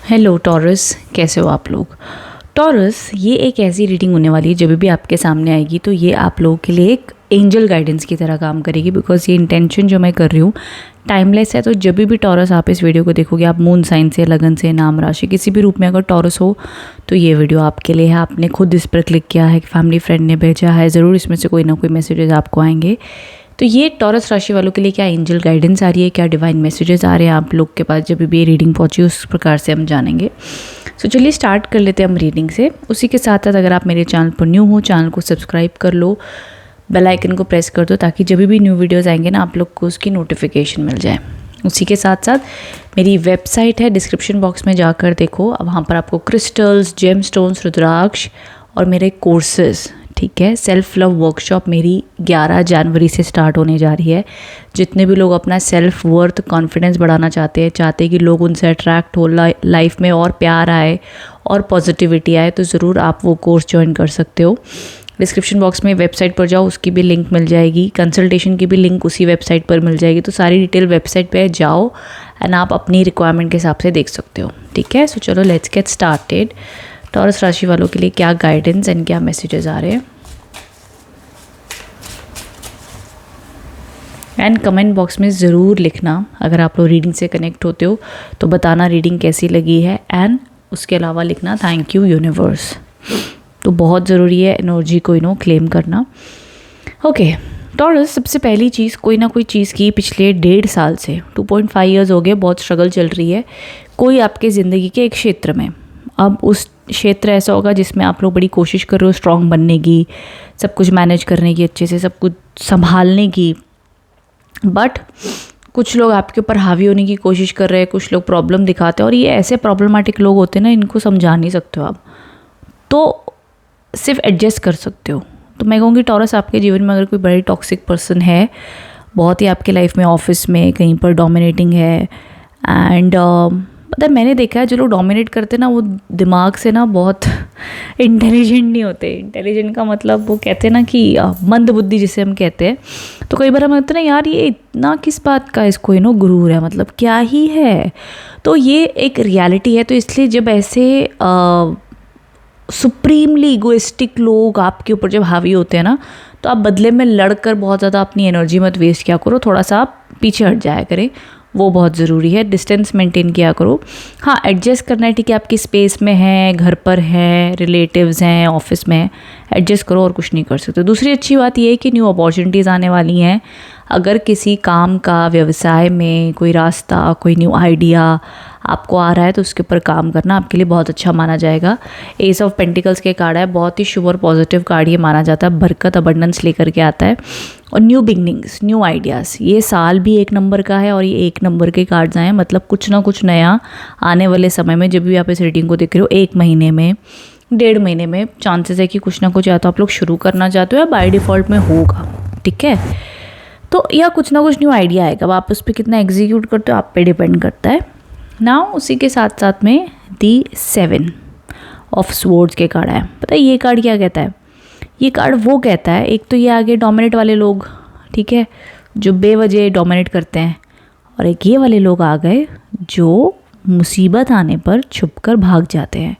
Hello taurus, कैसे हो आप लोग। टॉरस, ये एक ऐसी रीडिंग होने वाली है जब भी आपके सामने आएगी तो ये आप लोगों के लिए एक एंजल गाइडेंस की तरह काम करेगी। बिकॉज ये इंटेंशन जो मैं कर रही हूँ टाइमलेस है। तो जब भी टॉरस आप इस वीडियो को देखोगे, आप मून साइन से, लगन से, नाम राशि किसी भी रूप में अगर टॉरस हो तो ये वीडियो आपके लिए है। आपने खुद इस पर क्लिक किया है, फैमिली फ्रेंड ने भेजा है, ज़रूर इसमें से कोई ना कोई मैसेजेस आपको आएंगे। तो ये टॉरस राशि वालों के लिए क्या एंजल गाइडेंस आ रही है, क्या डिवाइन मैसेजेस आ रहे हैं आप लोग के पास जब भी ये रीडिंग पहुंची, उस प्रकार से हम जानेंगे। सो चलिए स्टार्ट कर लेते हैं हम रीडिंग से। उसी के साथ साथ अगर आप मेरे चैनल पर न्यू हो, चैनल को सब्सक्राइब कर लो, बेल आइकन को प्रेस कर दो ताकि जब भी न्यू वीडियोस आएंगे ना आप लोग को उसकी नोटिफिकेशन मिल जाए। उसी के साथ साथ मेरी वेबसाइट है, डिस्क्रिप्शन बॉक्स में जाकर देखो। अब वहाँ पर आपको क्रिस्टल्स, जेम स्टोन्स, रुद्राक्ष और मेरे कोर्सेज, ठीक है, सेल्फ लव वर्कशॉप मेरी 11 जनवरी से स्टार्ट होने जा रही है। जितने भी लोग अपना सेल्फ वर्थ, कॉन्फिडेंस बढ़ाना चाहते हैं कि लोग उनसे अट्रैक्ट हो, लाइफ में और प्यार आए और पॉजिटिविटी आए, तो ज़रूर आप वो कोर्स ज्वाइन कर सकते हो। डिस्क्रिप्शन बॉक्स में वेबसाइट पर जाओ, उसकी भी लिंक मिल जाएगी, कंसल्टेशन की भी लिंक उसी वेबसाइट पर मिल जाएगी। तो सारी डिटेल वेबसाइट पे जाओ एंड आप अपनी रिक्वायरमेंट के हिसाब से देख सकते हो, ठीक है। सो चलो लेट्स गेट स्टार्टेड। टॉरस राशि वालों के लिए क्या गाइडेंस एंड क्या मैसेजेस आ रहे हैं, एंड कमेंट बॉक्स में ज़रूर लिखना अगर आप लोग रीडिंग से कनेक्ट होते हो तो बताना रीडिंग कैसी लगी है। एंड उसके अलावा लिखना थैंक यू यूनिवर्स। तो बहुत ज़रूरी है एनर्जी को क्लेम करना। ओके टॉरस, सबसे पहली चीज़, कोई ना कोई चीज़ की पिछले 1.5 साल से 2.5 ईयर्स हो गए बहुत स्ट्रगल चल रही है कोई आपके ज़िंदगी के एक क्षेत्र में। अब उस क्षेत्र ऐसा होगा जिसमें आप लोग बड़ी कोशिश कर रहे हो स्ट्रॉन्ग बनने की, सब कुछ मैनेज करने की, अच्छे से सब कुछ संभालने की, बट कुछ लोग आपके ऊपर हावी होने की कोशिश कर रहे हैं, कुछ लोग प्रॉब्लम दिखाते हैं। और ये ऐसे प्रॉब्लमेटिक लोग होते हैं ना, इनको समझा नहीं सकते हो आप, तो सिर्फ एडजस्ट कर सकते हो। तो मैं कहूँगी टॉरस, आपके जीवन में अगर कोई बड़ी टॉक्सिक पर्सन है, बहुत ही आपके लाइफ में, ऑफिस में कहीं पर डोमिनेटिंग है, एंड मतलब मैंने देखा है जो लोग डोमिनेट करते हैं ना वो दिमाग से ना बहुत इंटेलिजेंट नहीं होते। इंटेलिजेंट का मतलब वो कहते हैं ना कि मंद बुद्धि जिसे हम कहते हैं। तो कई बार हम कहते हैं ना यार ये इतना किस बात का इसको गुरूर है, मतलब क्या ही है। तो ये एक रियलिटी है। तो इसलिए जब ऐसे सुप्रीमली इगोइस्टिक लोग आपके ऊपर जब हावी होते हैं ना, तो आप बदले में लड़कर बहुत ज़्यादा अपनी एनर्जी मत वेस्ट किया करो, थोड़ा सा आप पीछे हट जाया करें, वो बहुत ज़रूरी है। डिस्टेंस मेंटेन किया करो। हाँ, एडजस्ट करना है, ठीक है, आपकी स्पेस में है, घर पर है, रिलेटिव्स हैं, ऑफिस में है, एडजस्ट करो और कुछ नहीं कर सकते। दूसरी अच्छी बात ये है कि न्यू अपॉर्चुनिटीज़ आने वाली हैं। अगर किसी काम का, व्यवसाय में कोई रास्ता, कोई न्यू आइडिया आपको आ रहा है तो उसके ऊपर काम करना आपके लिए बहुत अच्छा माना जाएगा। एस ऑफ पेंटिकल्स के कार्ड है, बहुत ही शुभ और पॉजिटिव कार्ड ये माना जाता है, बरकत, अबंडेंस लेकर के आता है और न्यू बिगनिंग्स, न्यू आइडियाज़। ये साल भी 1 नंबर का है और ये 1 नंबर के कार्ड्स आए हैं, मतलब कुछ ना कुछ नया आने वाले समय में। जब भी आप इस रीडिंग को देख रहे हो, 1 महीने में, 1.5 महीने में चांसेस है कि कुछ ना कुछ या तो आप लोग शुरू करना चाहते हो या बाय डिफ़ॉल्ट में होगा, ठीक है। तो या कुछ ना कुछ न्यू आइडिया आएगा, अब आप उस पर कितना एग्जीक्यूट करते हो आप पे डिपेंड करता है ना। उसी के साथ साथ में दी 7 ऑफ स्वॉर्ड्स के कार्ड है। पता है ये कार्ड क्या कहता है? ये कार्ड वो कहता है, एक तो ये आगे डोमिनेट वाले लोग, ठीक है, जो बेवजह डोमिनेट करते हैं, और एक ये वाले लोग आ गए जो मुसीबत आने पर छुपकर भाग जाते हैं,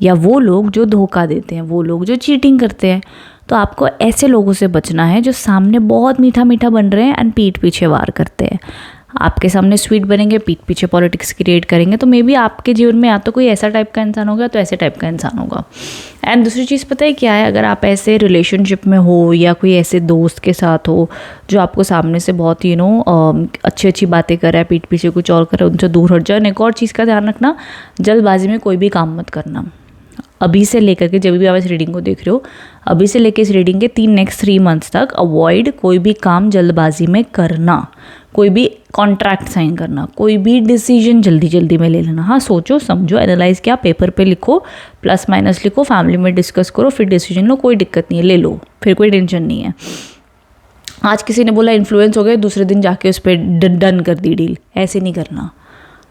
या वो लोग जो धोखा देते हैं, वो लोग जो चीटिंग करते हैं। तो आपको ऐसे लोगों से बचना है जो सामने बहुत मीठा मीठा बन रहे हैं एंड पीठ पीछे वार करते हैं। आपके सामने स्वीट बनेंगे, पीठ पीछे पॉलिटिक्स क्रिएट करेंगे। तो मे बी आपके जीवन में या तो कोई ऐसा टाइप का इंसान होगा, तो ऐसे टाइप का इंसान होगा। एंड दूसरी चीज़ पता है क्या है, अगर आप ऐसे रिलेशनशिप में हो या कोई ऐसे दोस्त के साथ हो जो आपको सामने से बहुत ही अच्छी अच्छी बातें कर रहा है, पीठ पीछे कुछ और कर रहा है, उनसे दूर हट जाओ। एक और चीज़ का ध्यान रखना, जल्दबाजी में कोई भी काम मत करना। अभी से लेकर के, जब भी आप इस रीडिंग को देख रहे हो, अभी से लेकर इस रीडिंग के नेक्स्ट 3 मंथ्स तक अवॉइड कोई भी काम जल्दबाजी में करना, कोई भी कॉन्ट्रैक्ट साइन करना, कोई भी डिसीजन जल्दी जल्दी में ले लेना। हाँ, सोचो समझो, एनालाइज किया, पेपर पे लिखो, प्लस माइनस लिखो, फैमिली में डिस्कस करो, फिर डिसीजन लो, कोई दिक्कत नहीं है, ले लो, फिर कोई टेंशन नहीं है। आज किसी ने बोला इन्फ्लुएंस हो गए, दूसरे दिन जाके उस पर डन कर दी डील, ऐसे नहीं करना,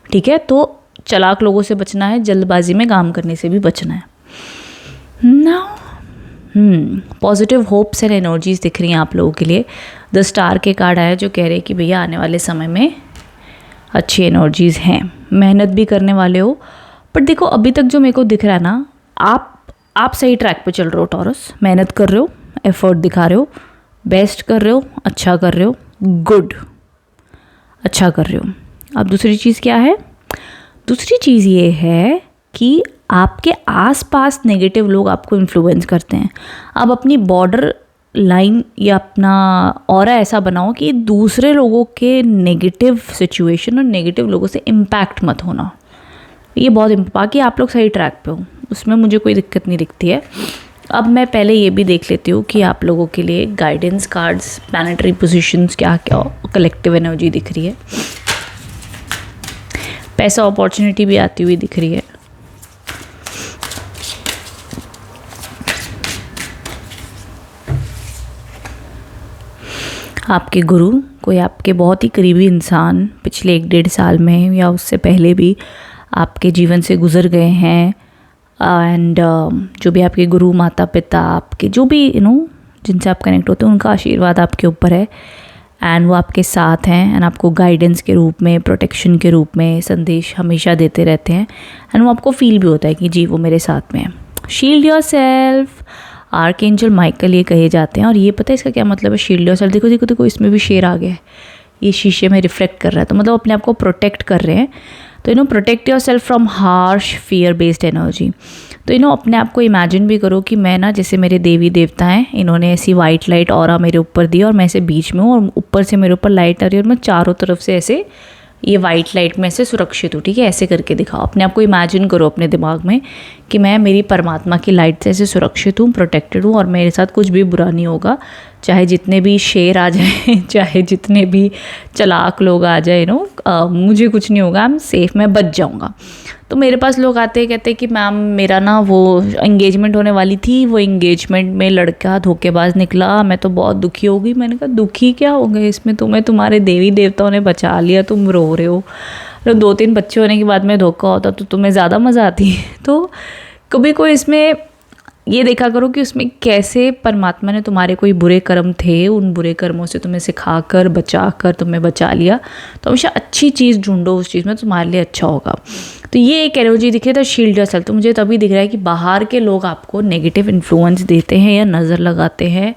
ठीक है। तो चालाक लोगों से बचना है, जल्दबाजी में काम करने से भी बचना है। Now positive hopes and energies दिख रही हैं आप लोगों के लिए। द स्टार के कार्ड आया जो कह रहे हैं कि भैया आने वाले समय में अच्छी एनर्जीज़ हैं। मेहनत भी करने वाले हो, बट देखो अभी तक जो मेरे को दिख रहा है ना, आप सही ट्रैक पे चल रहे हो टॉरस, मेहनत कर रहे हो, एफर्ट दिखा रहे हो, बेस्ट कर रहे हो, अच्छा कर रहे हो, गुड, अच्छा कर रहे हो। अब दूसरी चीज़ क्या है? दूसरी चीज़ ये है कि आपके आसपास नेगेटिव लोग आपको इन्फ्लुएंस करते हैं। आप अपनी बॉर्डर लाइन या अपना ऑरा ऐसा बनाओ कि दूसरे लोगों के नेगेटिव सिचुएशन और नेगेटिव लोगों से इम्पैक्ट मत होना। ये बहुत बाकी आप लोग सही ट्रैक पे हो, उसमें मुझे कोई दिक्कत नहीं दिखती है। अब मैं पहले ये भी देख लेती हूँ कि आप लोगों के लिए गाइडेंस कार्ड्स, प्लैनेटरी पोजीशंस, क्या क्या कलेक्टिव एनर्जी दिख रही है। पैसा अपॉर्चुनिटी भी आती हुई दिख रही है। आपके गुरु, कोई आपके बहुत ही करीबी इंसान पिछले 1-1.5 साल में या उससे पहले भी आपके जीवन से गुजर गए हैं। एंड जो भी आपके गुरु, माता पिता, आपके जो भी जिनसे आप कनेक्ट होते हैं, उनका आशीर्वाद आपके ऊपर है एंड वो आपके साथ हैं एंड आपको गाइडेंस के रूप में, प्रोटेक्शन के रूप में संदेश हमेशा देते रहते हैं एंड वो आपको फील भी होता है कि जी वो मेरे साथ में है। Shield your self, archangel Michael ये कहे जाते हैं। और ये पता है इसका क्या मतलब है? शील्ड योर सेल्फ, देखो देखो देखो, इसमें भी शेर आ गया है, ये शीशे में रिफ्लेक्ट कर रहा है, तो मतलब अपने आप को प्रोटेक्ट कर रहे हैं। तो protect your self from harsh fear based energy. तो अपने आप को इमेजिन भी करो कि मैं ना, जैसे मेरे देवी देवता हैं, इन्होंने ऐसी वाइट लाइट ऑरा मेरे ऊपर दी और मैं ऐसे बीच में हूँ और ऊपर से मेरे ऊपर लाइट आ रही है और मैं चारों तरफ से ऐसे ये वाइट लाइट में से सुरक्षित हूँ। ठीक है, ऐसे करके दिखाओ, अपने आप को इमेजिन करो अपने दिमाग में कि मैं मेरी परमात्मा की लाइट से ऐसे सुरक्षित हूँ, प्रोटेक्टेड हूँ और मेरे साथ कुछ भी बुरा नहीं होगा। चाहे जितने भी शेर आ जाए, चाहे जितने भी चालाक लोग आ जाए, मुझे कुछ नहीं होगा, आई एम सेफ, मैं बच जाऊँगा। तो मेरे पास लोग आते हैं, कहते हैं कि मैम मेरा ना वो एंगेजमेंट होने वाली थी, वो एंगेजमेंट में लड़का धोखेबाज निकला, मैं तो बहुत दुखी हो गई। मैंने कहा दुखी क्या हो गए इसमें, तुम्हारे देवी देवताओं ने बचा लिया, तुम रो रहे हो। 2-3 बच्चे होने के बाद में धोखा होता तो तुम्हें ज़्यादा मज़ा आती है। तो कभी कोई इसमें ये देखा करो कि उसमें कैसे परमात्मा ने तुम्हारे कोई बुरे कर्म थे, उन बुरे कर्मों से तुम्हें सिखाकर, बचाकर तुम्हें बचा लिया। तो हमेशा अच्छी चीज़ ढूंढो, उस चीज़ में तुम्हारे लिए अच्छा होगा। तो ये एक एनर्जी दिख रही है, शील्ड योरसेल्फ। तो मुझे तभी दिख रहा है कि बाहर के लोग आपको नेगेटिव इन्फ्लुएंस देते हैं या नज़र लगाते हैं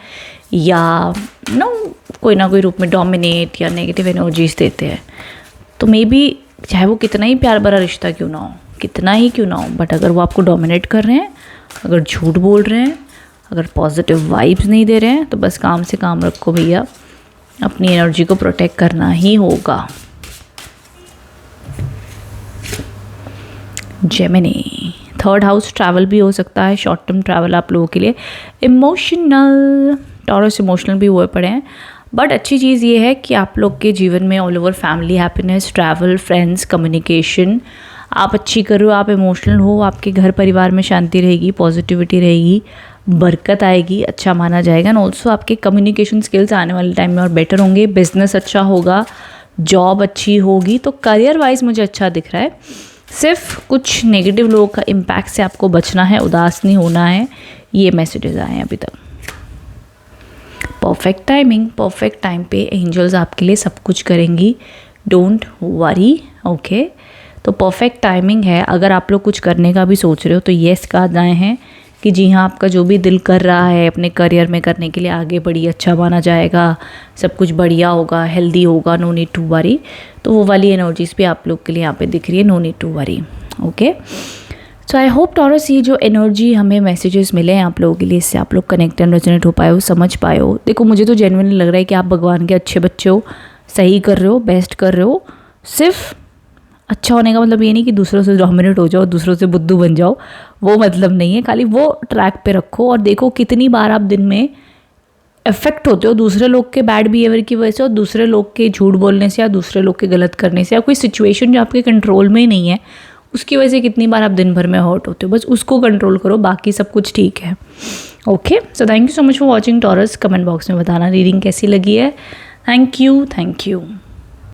या कोई ना कोई रूप में डोमिनेट या नेगेटिव एनर्जीज देते हैं। तो मे बी चाहे वो कितना ही प्यार भरा रिश्ता क्यों ना हो, कितना ही क्यों ना हो, बट अगर वो आपको डोमिनेट कर रहे हैं, अगर झूठ बोल रहे हैं, अगर पॉजिटिव वाइब्स नहीं दे रहे हैं, तो बस काम से काम रखो भैया, अपनी एनर्जी को प्रोटेक्ट करना ही होगा। जेमिनी, 3rd हाउस ट्रैवल भी हो सकता है, शॉर्ट टर्म ट्रैवल आप लोगों के लिए। इमोशनल, टॉरस इमोशनल भी हुए पड़े हैं, बट अच्छी चीज़ ये है कि आप लोग के जीवन में all over family happiness, travel, friends, communication आप अच्छी कर रहे हो, आप इमोशनल हो, आपके घर परिवार में शांति रहेगी, पॉजिटिविटी रहेगी, बरकत आएगी, अच्छा माना जाएगा। एंड ऑल्सो आपके कम्युनिकेशन स्किल्स आने वाले टाइम में और बेटर होंगे, बिजनेस अच्छा होगा, जॉब अच्छी होगी। तो करियर वाइज मुझे अच्छा दिख रहा है। सिर्फ कुछ नेगेटिव लोगों का इम्पैक्ट से आपको बचना है, उदास नहीं होना है, ये मैसेजेस आए हैं अभी तक। परफेक्ट टाइमिंग, परफेक्ट टाइम पे एंजल्स आपके लिए सब कुछ करेंगी, डोंट वरी। ओके, तो परफेक्ट टाइमिंग है। अगर आप लोग कुछ करने का भी सोच रहे हो तो येस कहा जाए हैं कि जी हाँ, आपका जो भी दिल कर रहा है अपने करियर में करने के लिए, आगे बढ़िए, अच्छा माना जाएगा, सब कुछ बढ़िया होगा, हेल्दी होगा, नो नीड टू वरी। तो वो वाली एनर्जीज भी आप लोग के लिए यहाँ पे दिख रही है, no need to worry. Okay, so I hope Taurus ये जो एनर्जी हमें मैसेजेस मिले हैं आप लोगों के लिए, इससे आप लोग कनेक्ट एंड रेजोनेट हो पाए हो, समझ पाए हो। देखो मुझे तो जेन्युइनली लग रहा है कि आप भगवान के अच्छे बच्चे हो, सही कर रहे हो, बेस्ट कर रहे हो। सिर्फ अच्छा होने का मतलब ये नहीं कि दूसरों से डोमिनेट हो जाओ, दूसरों से बुद्धू बन जाओ, वो मतलब नहीं है। खाली वो ट्रैक पे रखो और देखो कितनी बार आप दिन में इफेक्ट होते हो दूसरे लोग के बैड बिहेवियर की वजह से, और दूसरे लोग के झूठ बोलने से, या दूसरे लोग के गलत करने से, या कोई सिचुएशन जो आपके कंट्रोल में ही नहीं है उसकी वजह से कितनी बार आप दिन भर में हर्ट होते हो। बस उसको कंट्रोल करो, बाकी सब कुछ ठीक है। Okay, so thank you so much for watching taurus. Comment box में बताना रीडिंग कैसी लगी है। Thank you.